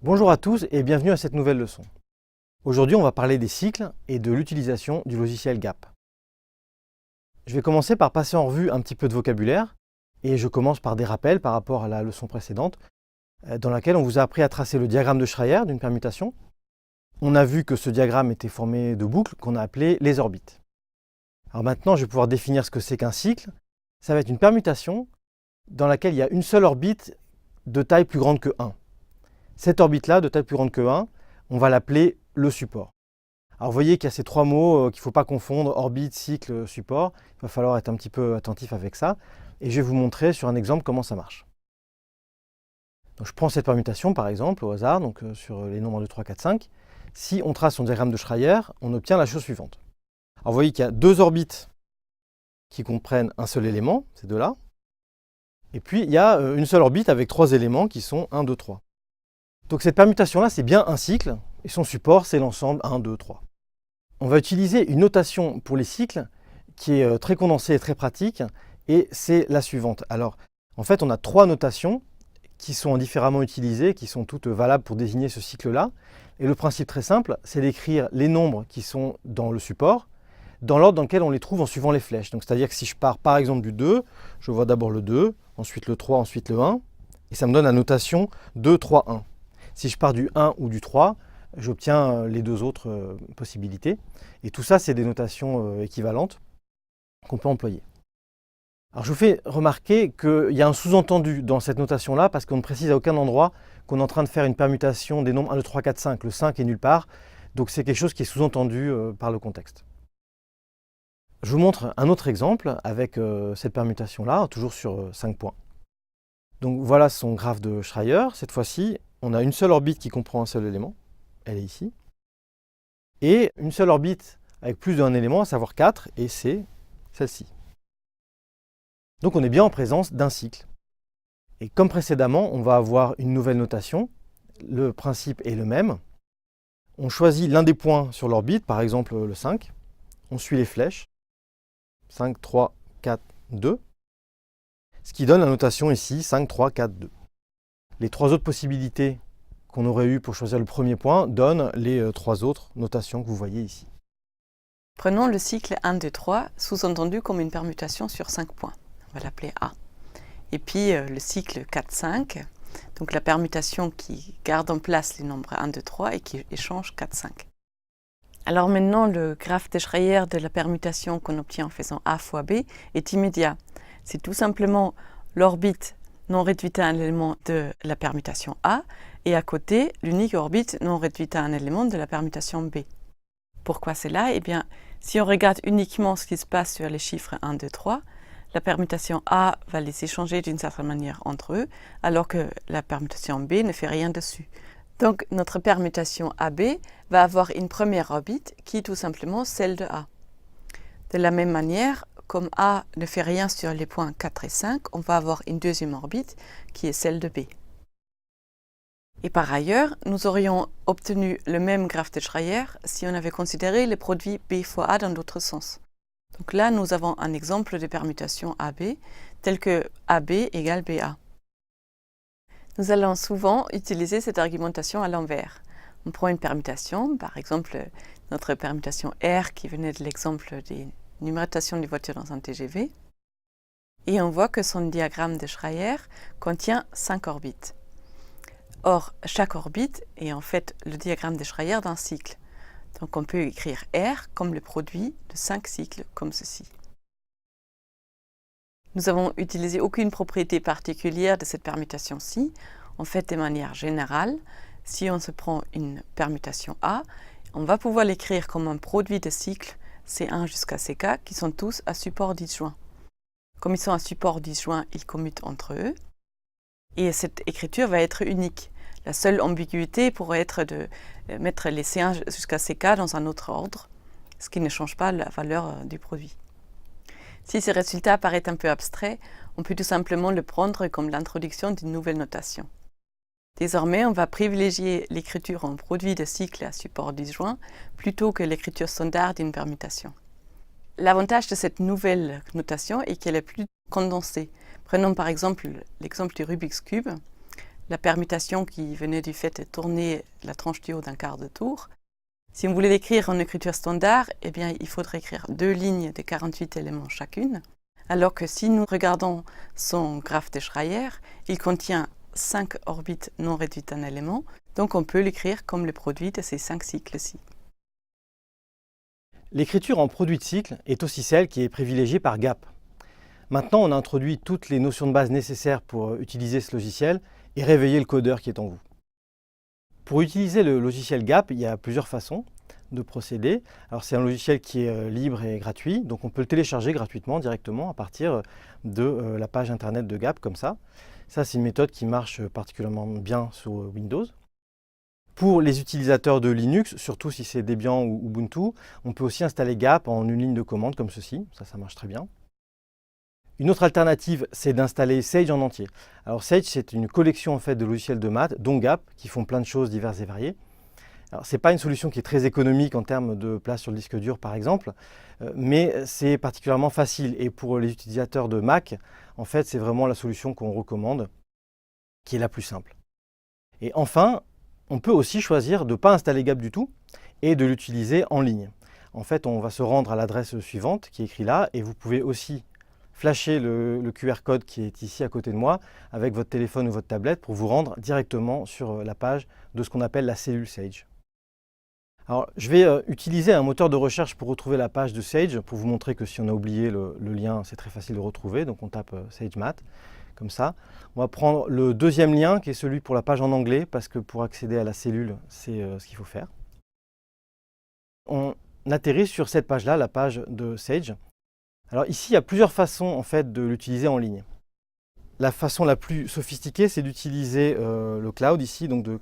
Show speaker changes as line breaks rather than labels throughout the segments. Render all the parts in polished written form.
Bonjour à tous et bienvenue à cette nouvelle leçon. Aujourd'hui, on va parler des cycles et de l'utilisation du logiciel GAP. Je vais commencer par passer en revue un petit peu de vocabulaire et je commence par des rappels par rapport à la leçon précédente dans laquelle on vous a appris à tracer le diagramme de Schreier d'une permutation. On a vu que ce diagramme était formé de boucles qu'on a appelées les orbites. Alors maintenant, je vais pouvoir définir ce que c'est qu'un cycle. Ça va être une permutation dans laquelle il y a une seule orbite de taille plus grande que 1. Cette orbite-là, de taille plus grande que 1, on va l'appeler le support. Alors vous voyez qu'il y a ces trois mots qu'il ne faut pas confondre, orbite, cycle, support. Il va falloir être un petit peu attentif avec ça. Et je vais vous montrer sur un exemple comment ça marche. Donc, je prends cette permutation par exemple au hasard, donc sur les nombres 1, 2, 3, 4, 5. Si on trace son diagramme de Schreier, on obtient la chose suivante. Alors vous voyez qu'il y a deux orbites qui comprennent un seul élément, ces deux-là. Et puis il y a une seule orbite avec trois éléments qui sont 1, 2, 3. Donc cette permutation-là, c'est bien un cycle, et son support, c'est l'ensemble 1, 2, 3. On va utiliser une notation pour les cycles qui est très condensée et très pratique, et c'est la suivante. Alors, en fait, on a trois notations qui sont différemment utilisées, qui sont toutes valables pour désigner ce cycle-là. Et le principe très simple, c'est d'écrire les nombres qui sont dans le support, dans l'ordre dans lequel on les trouve en suivant les flèches. Donc, c'est-à-dire que si je pars par exemple du 2, je vois d'abord le 2, ensuite le 3, ensuite le 1, et ça me donne la notation 2, 3, 1. Si je pars du 1 ou du 3, j'obtiens les deux autres possibilités. Et tout ça, c'est des notations équivalentes qu'on peut employer. Alors je vous fais remarquer qu'il y a un sous-entendu dans cette notation-là, parce qu'on ne précise à aucun endroit qu'on est en train de faire une permutation des nombres 1, 2, 3, 4, 5. Le 5 est nulle part, donc c'est quelque chose qui est sous-entendu par le contexte. Je vous montre un autre exemple avec cette permutation-là, toujours sur 5 points. Donc voilà son graphe de Schreier. Cette fois-ci, on a une seule orbite qui comprend un seul élément, elle est ici, et une seule orbite avec plus d'un élément, à savoir 4, et c'est celle-ci. Donc on est bien en présence d'un cycle. Et comme précédemment, on va avoir une nouvelle notation, le principe est le même. On choisit l'un des points sur l'orbite, par exemple le 5, on suit les flèches, 5, 3, 4, 2, ce qui donne la notation ici, 5, 3, 4, 2. Les trois autres possibilités qu'on aurait eues pour choisir le premier point donnent les trois autres notations que vous voyez ici.
Prenons le cycle 1, 2, 3, sous-entendu comme une permutation sur 5 points. On va l'appeler A. Et puis le cycle 4, 5, donc la permutation qui garde en place les nombres 1, 2, 3 et qui échange 4, 5. Alors maintenant, le graphe de Schreier de la permutation qu'on obtient en faisant A fois B est immédiat. C'est tout simplement l'orbite non réduite à un élément de la permutation A, et à côté, l'unique orbite non réduite à un élément de la permutation B. Pourquoi cela? Eh bien, si on regarde uniquement ce qui se passe sur les chiffres 1, 2, 3, la permutation A va les échanger d'une certaine manière entre eux, alors que la permutation B ne fait rien dessus. Donc, notre permutation AB va avoir une première orbite qui est tout simplement celle de A. De la même manière, comme A ne fait rien sur les points 4 et 5, on va avoir une deuxième orbite qui est celle de B. Et par ailleurs, nous aurions obtenu le même graphe de Schreier si on avait considéré le produit B fois A dans l'autre sens. Donc là, nous avons un exemple de permutation AB tel que AB égale BA. Nous allons souvent utiliser cette argumentation à l'envers. On prend une permutation, par exemple notre permutation R qui venait de l'exemple des numérotation des voitures dans un TGV, et on voit que son diagramme de Schreier contient 5 orbites. Or, chaque orbite est en fait le diagramme de Schreier d'un cycle. Donc on peut écrire R comme le produit de 5 cycles comme ceci. Nous n'avons utilisé aucune propriété particulière de cette permutation-ci. En fait, de manière générale, si on se prend une permutation A, on va pouvoir l'écrire comme un produit de cycles C1 jusqu'à CK qui sont tous à support disjoint. Comme ils sont à support disjoint, ils commutent entre eux. Et cette écriture va être unique. La seule ambiguïté pourrait être de mettre les C1 jusqu'à CK dans un autre ordre, ce qui ne change pas la valeur du produit. Si ce résultat paraît un peu abstrait, on peut tout simplement le prendre comme l'introduction d'une nouvelle notation. Désormais, on va privilégier l'écriture en produit de cycle à support disjoint plutôt que l'écriture standard d'une permutation. L'avantage de cette nouvelle notation est qu'elle est plus condensée. Prenons par exemple l'exemple du Rubik's Cube. la permutation qui venait du fait de tourner la tranche du haut d'un quart de tour. Si on voulait l'écrire en écriture standard, eh bien, il faudrait écrire 2 lignes de 48 éléments chacune, alors que si nous regardons son graphe de Schreier, il contient 5 orbites non réduites en éléments, donc on peut l'écrire comme le produit de ces 5 cycles-ci.
L'écriture en produit de cycle est aussi celle qui est privilégiée par GAP. Maintenant, on a introduit toutes les notions de base nécessaires pour utiliser ce logiciel et réveiller le codeur qui est en vous. Pour utiliser le logiciel GAP, il y a plusieurs façons de procéder. Alors c'est un logiciel qui est libre et gratuit, donc on peut le télécharger gratuitement directement à partir de la page internet de GAP comme ça. Ça, c'est une méthode qui marche particulièrement bien sur Windows. Pour les utilisateurs de Linux, surtout si c'est Debian ou Ubuntu, on peut aussi installer GAP en une ligne de commande comme ceci. Ça marche très bien. Une autre alternative, c'est d'installer Sage en entier. Alors Sage, c'est une collection en fait de logiciels de maths, dont GAP, qui font plein de choses diverses et variées. Alors ce n'est pas une solution qui est très économique en termes de place sur le disque dur par exemple, mais c'est particulièrement facile. Et pour les utilisateurs de Mac, en fait, c'est vraiment la solution qu'on recommande, qui est la plus simple. Et enfin, on peut aussi choisir de ne pas installer GAP du tout et de l'utiliser en ligne. En fait, on va se rendre à l'adresse suivante qui est écrite là, et vous pouvez aussi flasher le QR code qui est ici à côté de moi avec votre téléphone ou votre tablette pour vous rendre directement sur la page de ce qu'on appelle la cellule Sage. Alors, je vais utiliser un moteur de recherche pour retrouver la page de Sage, pour vous montrer que si on a oublié le lien, c'est très facile de retrouver. Donc on tape SageMath, comme ça. On va prendre le deuxième lien, qui est celui pour la page en anglais, parce que pour accéder à la cellule, c'est ce qu'il faut faire. On atterrit sur cette page-là, la page de Sage. Alors ici, il y a plusieurs façons en fait, de l'utiliser en ligne. La façon la plus sophistiquée, c'est d'utiliser le cloud ici, donc de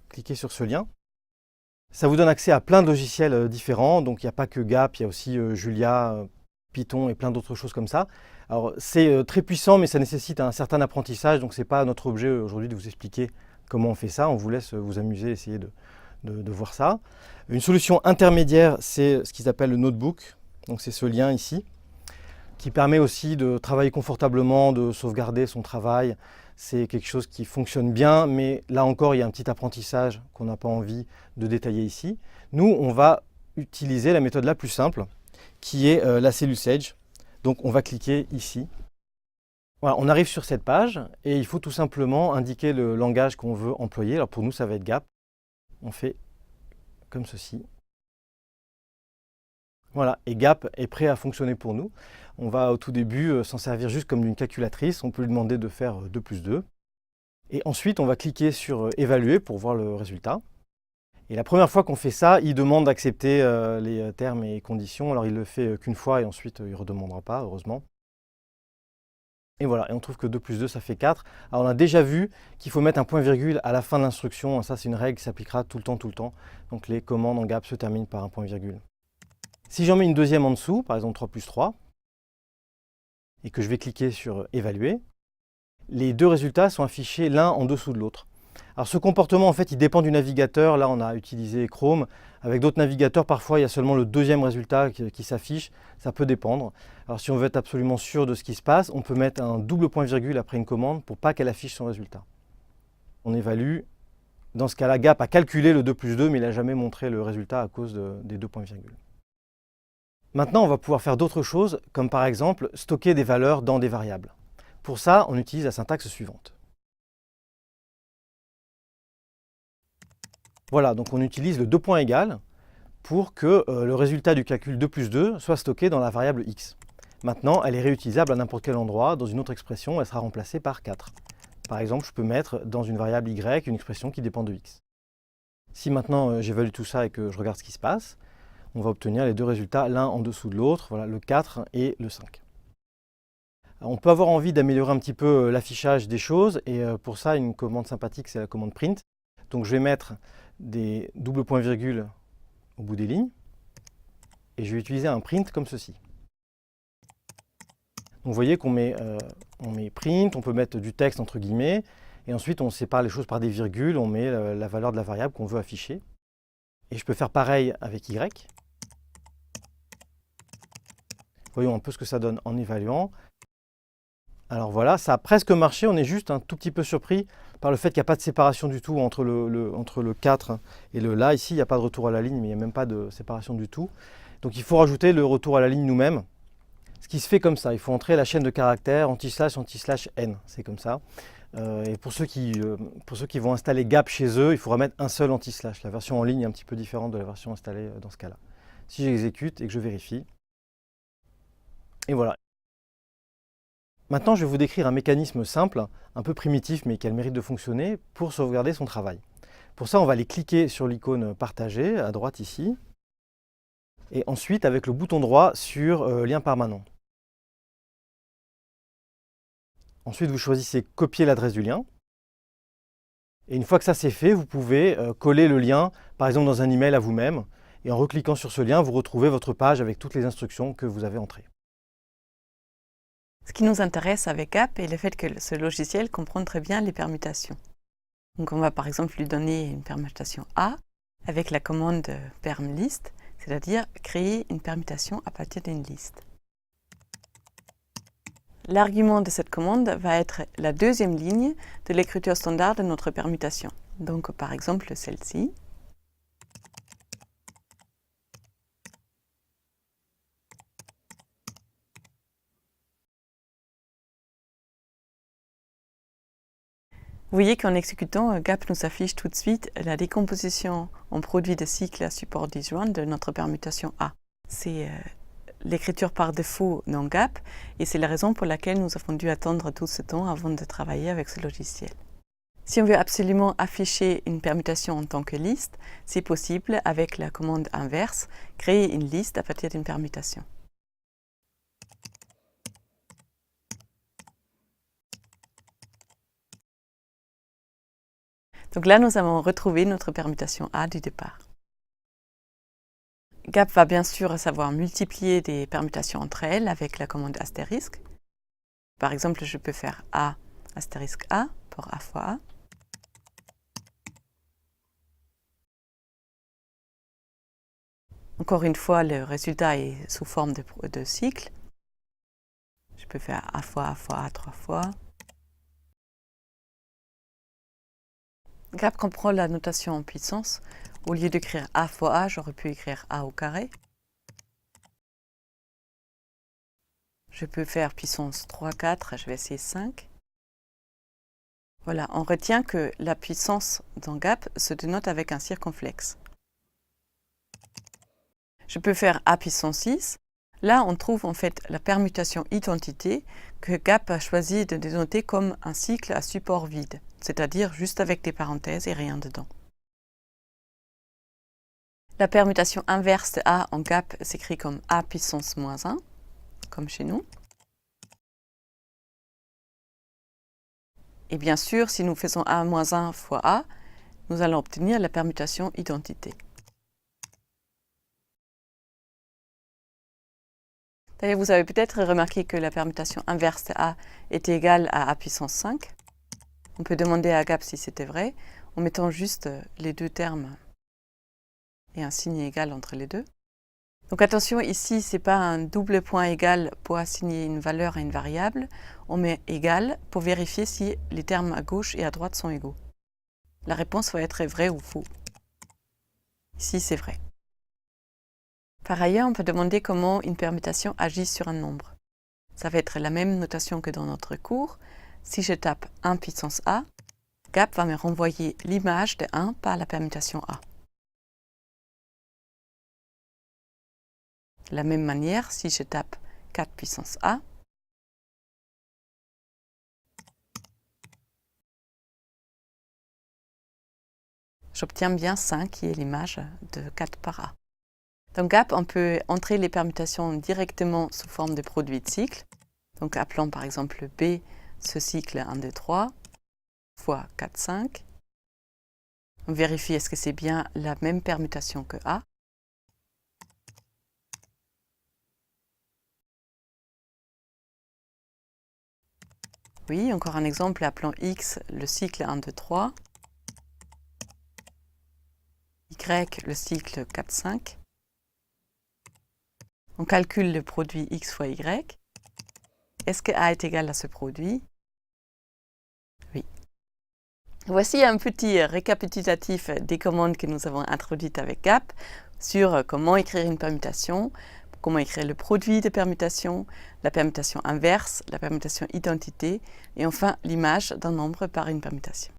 cliquer sur ce lien. Ça vous donne accès à plein de logiciels différents, donc il n'y a pas que GAP, il y a aussi Julia, Python et plein d'autres choses comme ça. Alors c'est très puissant, mais ça nécessite un certain apprentissage, donc ce n'est pas notre objet aujourd'hui de vous expliquer comment on fait ça. On vous laisse vous amuser, essayer de voir ça. Une solution intermédiaire, c'est ce qu'ils appellent le notebook, donc c'est ce lien ici, qui permet aussi de travailler confortablement, de sauvegarder son travail. C'est quelque chose qui fonctionne bien, mais là encore, il y a un petit apprentissage qu'on n'a pas envie de détailler ici. Nous, on va utiliser la méthode la plus simple, qui est la cellule Sage. Donc, on va cliquer ici. Voilà, on arrive sur cette page et il faut tout simplement indiquer le langage qu'on veut employer. Alors, pour nous, ça va être GAP. On fait comme ceci. Voilà, et GAP est prêt à fonctionner pour nous. On va au tout début s'en servir juste comme d'une calculatrice. On peut lui demander de faire 2 plus 2. Et ensuite, on va cliquer sur évaluer pour voir le résultat. Et la première fois qu'on fait ça, il demande d'accepter les termes et conditions. Alors il le fait qu'une fois et ensuite il ne redemandera pas, heureusement. Et voilà, et on trouve que 2 plus 2, ça fait 4. Alors on a déjà vu qu'il faut mettre un point-virgule à la fin de l'instruction. Ça, c'est une règle qui s'appliquera tout le temps, tout le temps. Donc les commandes en GAP se terminent par un point-virgule. Si j'en mets une deuxième en dessous, par exemple 3 plus 3, et que je vais cliquer sur évaluer, les deux résultats sont affichés l'un en dessous de l'autre. Alors ce comportement, en fait, il dépend du navigateur. Là, on a utilisé Chrome. Avec d'autres navigateurs, parfois, il y a seulement le deuxième résultat qui s'affiche. Ça peut dépendre. Alors si on veut être absolument sûr de ce qui se passe, on peut mettre un double point-virgule après une commande pour pas qu'elle affiche son résultat. On évalue. Dans ce cas-là, GAP a calculé le 2 plus 2, mais il n'a jamais montré le résultat à cause des deux points-virgules. Maintenant, on va pouvoir faire d'autres choses, comme par exemple stocker des valeurs dans des variables. Pour ça, on utilise la syntaxe suivante. Voilà, donc on utilise le deux points égal pour que le résultat du calcul 2 plus 2 soit stocké dans la variable x. Maintenant, elle est réutilisable à n'importe quel endroit. Dans une autre expression, elle sera remplacée par 4. Par exemple, je peux mettre dans une variable y une expression qui dépend de x. Si maintenant j'évalue tout ça et que je regarde ce qui se passe, on va obtenir les deux résultats l'un en dessous de l'autre, voilà, le 4 et le 5. Alors, on peut avoir envie d'améliorer un petit peu l'affichage des choses, et pour ça, une commande sympathique, c'est la commande print. Donc je vais mettre des doubles points-virgules au bout des lignes, et je vais utiliser un print comme ceci. Donc vous voyez qu'on met print, on peut mettre du texte entre guillemets, et ensuite on sépare les choses par des virgules, on met la valeur de la variable qu'on veut afficher. Et je peux faire pareil avec y. Voyons un peu ce que ça donne en évaluant. Alors voilà, ça a presque marché, on est juste un tout petit peu surpris par le fait qu'il n'y a pas de séparation du tout entre le 4 et le là. Ici, il n'y a pas de retour à la ligne, mais il n'y a même pas de séparation du tout. Donc il faut rajouter le retour à la ligne nous-mêmes. Ce qui se fait comme ça, il faut entrer la chaîne de caractères anti/n, c'est comme ça. Et pour ceux qui vont installer Gap chez eux, il faudra mettre un seul anti/. La version en ligne est un petit peu différente de la version installée dans ce cas-là. Si j'exécute et que je vérifie, et voilà. Maintenant, je vais vous décrire un mécanisme simple, un peu primitif, mais qui a le mérite de fonctionner pour sauvegarder son travail. Pour ça, on va aller cliquer sur l'icône partager à droite ici, et ensuite avec le bouton droit sur lien permanent. Ensuite, vous choisissez copier l'adresse du lien. Et une fois que ça c'est fait, vous pouvez coller le lien, par exemple dans un email à vous-même. Et en recliquant sur ce lien, vous retrouvez votre page avec toutes les instructions que vous avez entrées.
Ce qui nous intéresse avec Gap est le fait que ce logiciel comprend très bien les permutations. Donc on va par exemple lui donner une permutation A avec la commande permList, c'est-à-dire créer une permutation à partir d'une liste. L'argument de cette commande va être la deuxième ligne de l'écriture standard de notre permutation. Donc par exemple celle-ci. Vous voyez qu'en exécutant, Gap nous affiche tout de suite la décomposition en produit de cycle à support disjoint de notre permutation A. C'est l'écriture par défaut dans Gap et c'est la raison pour laquelle nous avons dû attendre tout ce temps avant de travailler avec ce logiciel. Si on veut absolument afficher une permutation en tant que liste, c'est possible avec la commande inverse, créer une liste à partir d'une permutation. Donc là, nous avons retrouvé notre permutation A du départ. Gap va bien sûr savoir multiplier des permutations entre elles avec la commande astérisque. Par exemple, je peux faire A astérisque A pour A fois A. Encore une fois, le résultat est sous forme de cycle. Je peux faire A fois A 3 fois. Gap comprend la notation en puissance. Au lieu d'écrire A fois A, j'aurais pu écrire A au carré. Je peux faire puissance 3, 4, je vais essayer 5. Voilà, on retient que la puissance dans Gap se dénote avec un circonflexe. Je peux faire A puissance 6. Là, on trouve en fait la permutation identité que Gap a choisi de dénoter comme un cycle à support vide, c'est-à-dire juste avec des parenthèses et rien dedans. La permutation inverse de A en Gap s'écrit comme A puissance moins 1, comme chez nous. Et bien sûr, si nous faisons A moins 1 fois A, nous allons obtenir la permutation identité. D'ailleurs, vous avez peut-être remarqué que la permutation inverse de A est égale à A puissance 5. On peut demander à Gap si c'était vrai, en mettant juste les deux termes et un signe égal entre les deux. Donc attention, ici, ce n'est pas un double point égal pour assigner une valeur à une variable. On met égal pour vérifier si les termes à gauche et à droite sont égaux. La réponse va être vrai ou faux. Ici, c'est vrai. Par ailleurs, on peut demander comment une permutation agit sur un nombre. Ça va être la même notation que dans notre cours. Si je tape 1 puissance A, Gap va me renvoyer l'image de 1 par la permutation A. De la même manière, si je tape 4 puissance A, j'obtiens bien 5 qui est l'image de 4 par A. Dans Gap, on peut entrer les permutations directement sous forme de produit de cycle. Donc appelons par exemple B ce cycle 1, 2, 3 fois 4, 5. On vérifie est-ce que c'est bien la même permutation que A. Oui, encore un exemple, appelons X le cycle 1, 2, 3. Y le cycle 4, 5. On calcule le produit X fois Y. est-ce que A est égal à ce produit? Oui. Voici un petit récapitulatif des commandes que nous avons introduites avec GAP sur comment écrire une permutation, comment écrire le produit de permutation, la permutation inverse, la permutation identité et enfin l'image d'un nombre par une permutation.